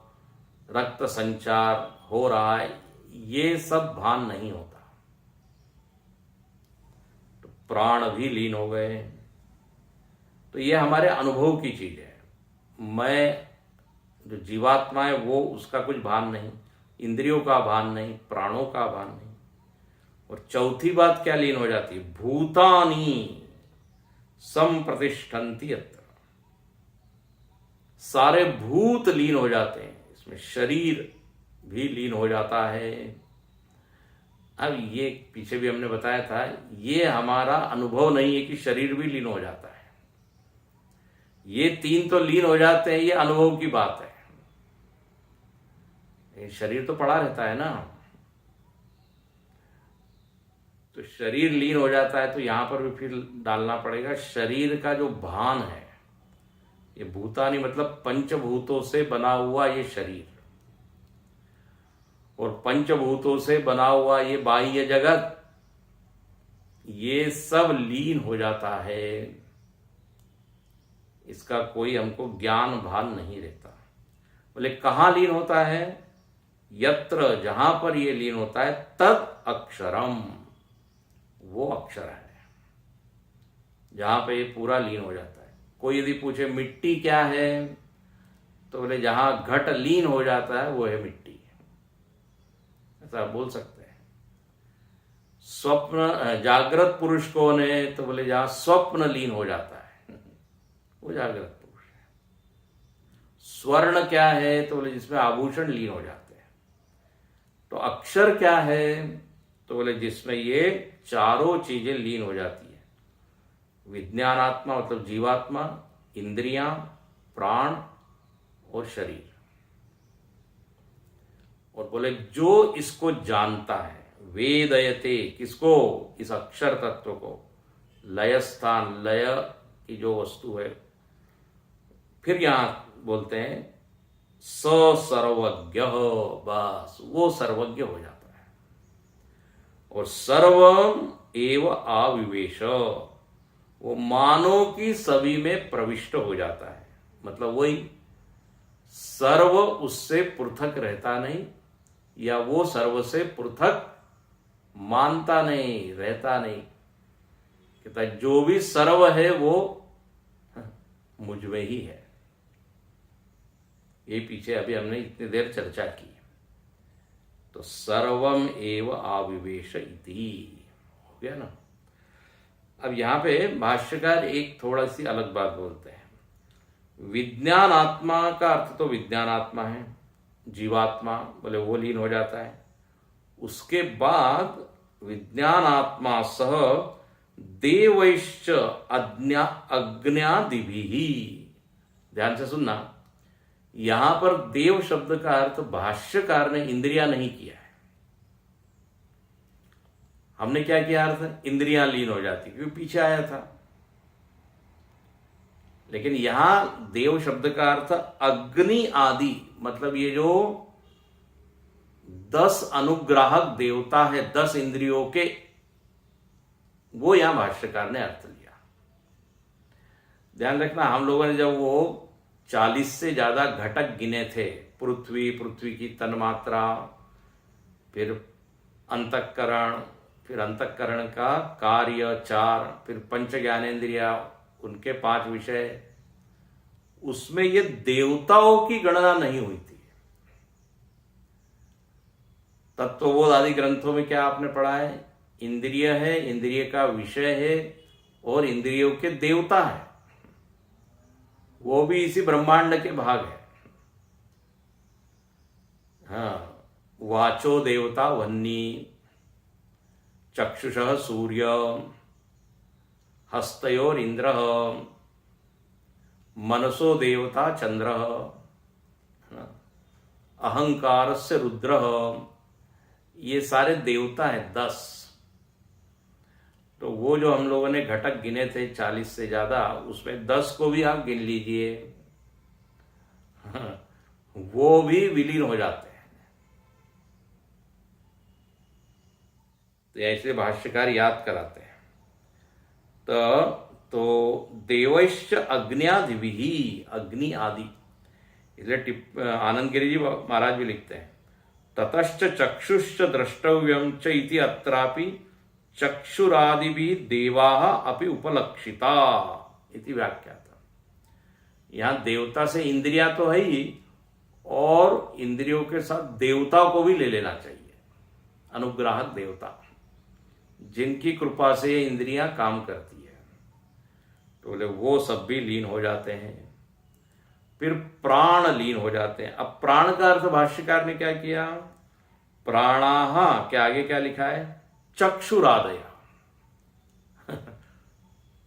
रक्त संचार हो रहा है, ये सब भान नहीं होता। तो प्राण भी लीन हो गए। तो ये हमारे अनुभव की चीज है। मैं जो जीवात्मा है वो उसका कुछ भान नहीं, इंद्रियों का भान नहीं, प्राणों का भान नहीं। और चौथी बात क्या लीन हो जाती है? भूतानि संप्रतिष्ठन्ति यत्र, सारे भूत लीन हो जाते हैं। इसमें शरीर भी लीन हो जाता है। अब ये पीछे भी हमने बताया था, ये हमारा अनुभव नहीं है कि शरीर भी लीन हो जाता है। ये तीन तो लीन हो जाते हैं, ये अनुभव की बात है। ये शरीर तो पड़ा रहता है ना, तो शरीर लीन हो जाता है। तो यहां पर भी फिर डालना पड़ेगा शरीर का जो भान है। ये भूतानि मतलब पंचभूतों से बना हुआ ये शरीर, और पंचभूतों से बना हुआ ये बाह्य जगत, ये सब लीन हो जाता है। इसका कोई हमको ज्ञान भान नहीं रहता। बोले कहाँ लीन होता है? यत्र, जहां पर ये लीन होता है, तद अक्षरम, वो अक्षर है जहां पे ये पूरा लीन हो जाता है। कोई यदि पूछे मिट्टी क्या है, तो बोले जहां घट लीन हो जाता है वो है मिट्टी, ऐसा बोल सकते हैं। स्वप्न, जागृत पुरुष कौन है? तो बोले जहां स्वप्न लीन हो जाता है वो जागृत पुरुष है। स्वर्ण क्या है? तो बोले जिसमें आभूषण लीन हो जाते हैं। तो अक्षर क्या है? तो बोले जिसमें ये चारों चीजें लीन हो जाती है। विज्ञानात्मा मतलब जीवात्मा, इंद्रियां, प्राण और शरीर। और बोले जो इसको जानता है, वेदयते, किसको? इस अक्षर तत्व को। लय स्थान, लय की जो वस्तु है, फिर यहां बोलते हैं स सर्वज्ञ, बस वो सर्वज्ञ हो जाता है। और सर्वम एव आविवेश, वो मानो कि सभी में प्रविष्ट हो जाता है। मतलब वही सर्व उससे पृथक रहता नहीं, या वो सर्व से पृथक मानता नहीं, रहता नहीं। कहता है जो भी सर्व है वो मुझ में ही है। ये पीछे अभी हमने इतनी देर चर्चा की। तो सर्वम एव आविवेश इति हो गया ना। अब यहां पे भाष्यकार एक थोड़ा सी अलग बात बोलते हैं। विज्ञान आत्मा का अर्थ तो विज्ञान आत्मा है, जीवात्मा, बोले वो लीन हो जाता है। उसके बाद विज्ञान आत्मा सह देवैश्च अज्ञादिभिः, ध्यान से सुनना, यहां पर देव शब्द का अर्थ भाष्यकार ने इंद्रिया नहीं किया है। हमने क्या किया अर्थ? इंद्रियां लीन हो जाती, क्योंकि पीछे आया था। लेकिन यहां देव शब्द का अर्थ अग्नि आदि, मतलब ये जो 10 अनुग्राहक देवता है 10 इंद्रियों के, वो यहां भाष्यकार ने अर्थ लिया। ध्यान रखना, हम लोगों ने जब वो 40 से ज्यादा घटक गिने थे, पृथ्वी, पृथ्वी की तन्मात्रा, फिर अंतःकरण, फिर अंतःकरण का कार्य 4, फिर पंच ज्ञानेन्द्रिया, उनके 5 विषय, उसमें ये देवताओं की गणना नहीं हुई थी। तत्वबोध आदि ग्रंथों में क्या आपने पढ़ा है? इंद्रिय है, इंद्रिय का विषय है, और इंद्रियों के देवता है, वो भी इसी ब्रह्मांड के भाग है। हाँ, वाचो देवता वह्नि, चक्षुषः सूर्य, हस्तयोर इंद्र, मनसो देवता चंद्र, अहंकार से रुद्र, ये सारे देवता हैं 10। तो वो जो हम लोगों ने घटक गिने थे 40 से ज्यादा, उसमें 10 को भी आप गिन लीजिए, वो भी विलीन हो जाते हैं। तो ऐसे भाष्यकार याद कराते हैं। तो देवैश्च अग्न्यादिभिः, अग्नि आदि, इसलिए आनंद गिरि जी महाराज भी लिखते हैं ततश्च चक्षुश्च द्रष्टव्यम च इति अत्रापि चक्षुरादिभिः देवाः अपि उपलक्षिता इति व्याख्याता। यहां देवता से इंद्रिया तो है ही, और इंद्रियों के साथ देवता को भी ले लेना चाहिए, अनुग्राहक देवता, जिनकी कृपा से इंद्रियां काम करती है। तो बोले वो सब भी लीन हो जाते हैं। फिर प्राण लीन हो जाते हैं। अब प्राण का अर्थ भाष्यकार ने क्या किया? प्राणाहा के आगे क्या लिखा है? चक्षुरादय।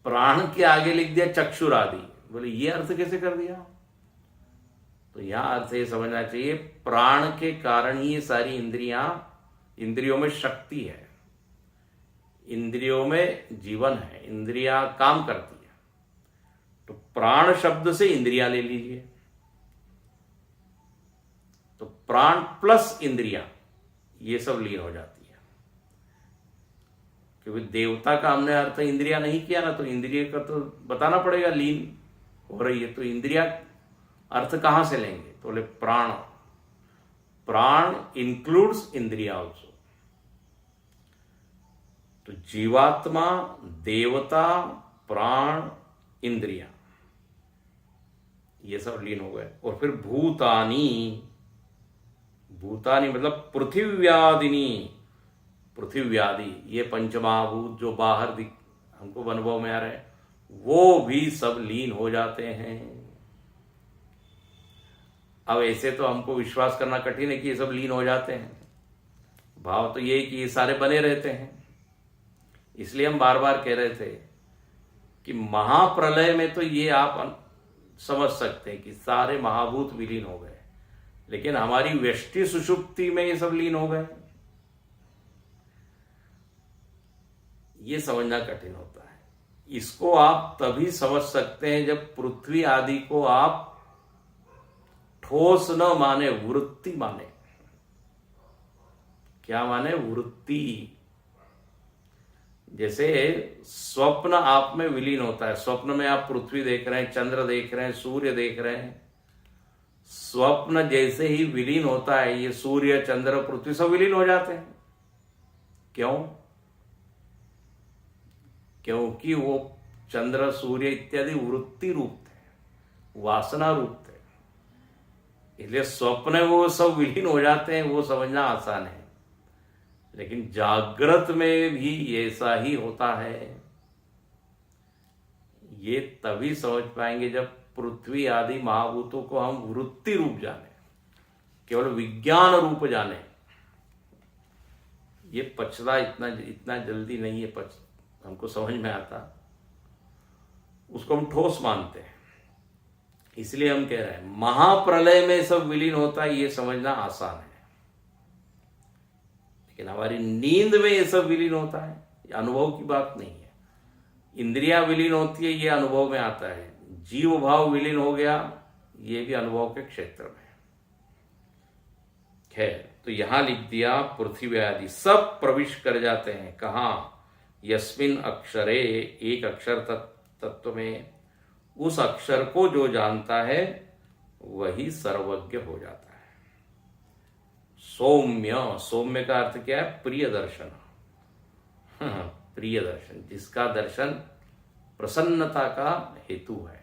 प्राण के आगे लिख दिया चक्षुरादि। बोले ये अर्थ कैसे कर दिया? तो यहां अर्थ ये समझना चाहिए, प्राण के कारण ही ये सारी इंद्रियों में शक्ति है, इंद्रियों में जीवन है, इंद्रियां काम करती है। तो प्राण शब्द से इंद्रियां ले लीजिए, तो प्राण प्लस इंद्रियां, ये सब लीन हो जाती है। क्योंकि देवता का हमने अर्थ इंद्रियां नहीं किया ना, तो इंद्रिय का तो बताना पड़ेगा लीन। हो रही है, तो इंद्रिया अर्थ कहां से लेंगे? तो बोले प्राण, प्राण इंक्लूड्स इंद्रिया ऑल्सो। तो जीवात्मा, देवता, प्राण, इंद्रिया, ये सब लीन हो गए। और फिर भूतानी, भूतानी मतलब पृथ्व्यादिनी, पृथ्व्यादि, ये पंचमहाभूत जो बाहर दिख हमको अनुभव में आ रहे हैं, वो भी सब लीन हो जाते हैं। अब ऐसे तो हमको विश्वास करना कठिन है कि ये सब लीन हो जाते हैं। भाव तो ये कि ये सारे बने रहते हैं। इसलिए हम बार बार कह रहे थे कि महाप्रलय में तो ये आप समझ सकते हैं कि सारे महाभूत विलीन हो गए, लेकिन हमारी व्यष्टि सुषुप्ति में ये सब लीन हो गए, ये समझना कठिन होता है। इसको आप तभी समझ सकते हैं जब पृथ्वी आदि को आप ठोस न माने, वृत्ति माने। क्या माने? वृत्ति। जैसे स्वप्न आप में विलीन होता है, स्वप्न में आप पृथ्वी देख रहे हैं, चंद्र देख रहे हैं, सूर्य देख रहे हैं। स्वप्न जैसे ही विलीन होता है, ये सूर्य, चंद्र, पृथ्वी सब विलीन हो जाते हैं। क्यों? क्योंकि वो चंद्र, सूर्य इत्यादि वृत्ति रूप थे, वासना रूप थे, इसलिए स्वप्न में वो सब विलीन हो जाते हैं। वो समझना आसान है, लेकिन जागृत में भी ऐसा ही होता है। ये तभी समझ पाएंगे जब पृथ्वी आदि महाभूतों को हम वृत्ति रूप जाने, केवल विज्ञान रूप जाने। ये पचता इतना जल्दी नहीं है, हमको समझ में आता, उसको हम ठोस मानते हैं। इसलिए हम कह रहे हैं महाप्रलय में सब विलीन होता है, ये समझना आसान है, लेकिन हमारी नींद में ये सब विलीन होता है, ये अनुभव की बात नहीं है। इंद्रिया विलीन होती है, ये अनुभव में आता है। जीव भाव विलीन हो गया, ये भी अनुभव के क्षेत्र में है। तो यहां लिख दिया पृथ्वी आदि सब प्रविष्ट कर जाते हैं। कहाँ? यस्मिन अक्षरे, एक अक्षर तत्व में। उस अक्षर को जो जानता है वही सर्वज्ञ हो जाता है। सौम्य, सौम्य का अर्थ क्या है? प्रिय दर्शन। प्रिय दर्शन, जिसका दर्शन प्रसन्नता का हेतु है।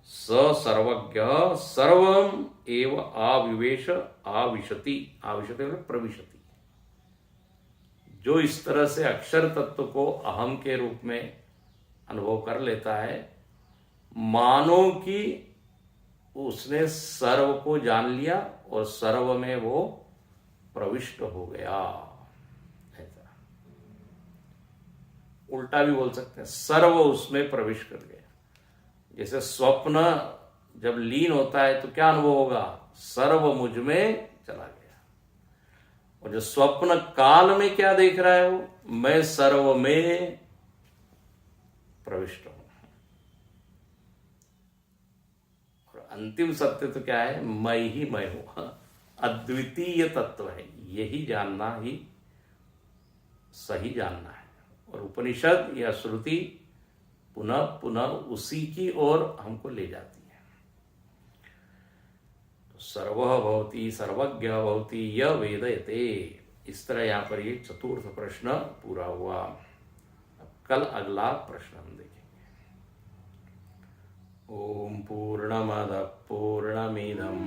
स सर्वज्ञ सर्वम एव आविवेश आविशति, आविशति मतलब प्रविशति। जो इस तरह से अक्षर तत्व को अहम के रूप में अनुभव कर लेता है, मानो कि उसने सर्व को जान लिया और सर्व में वो प्रविष्ट हो गया। ऐसा उल्टा भी बोल सकते हैं, सर्व उसमें प्रविष्ट कर गया। जैसे स्वप्न जब लीन होता है तो क्या अनुभव होगा? सर्व मुझ में चला गया। और जो स्वप्न काल में क्या देख रहा है वो? मैं सर्व में प्रविष्ट हूं। और अंतिम सत्य तो क्या है? मैं ही मैं हूं, अद्वितीय तत्व है। यही जानना ही सही जानना है। और उपनिषद या श्रुति पुनः पुनः उसी की ओर हमको ले जाती है। तो सर्वः भवति सर्वज्ञ भवति य वेदयते। इस तरह यहां पर ये चतुर्थ प्रश्न पूरा हुआ। अब कल अगला प्रश्न हम देखेंगे। ओम पूर्णमदः पूर्णमिदं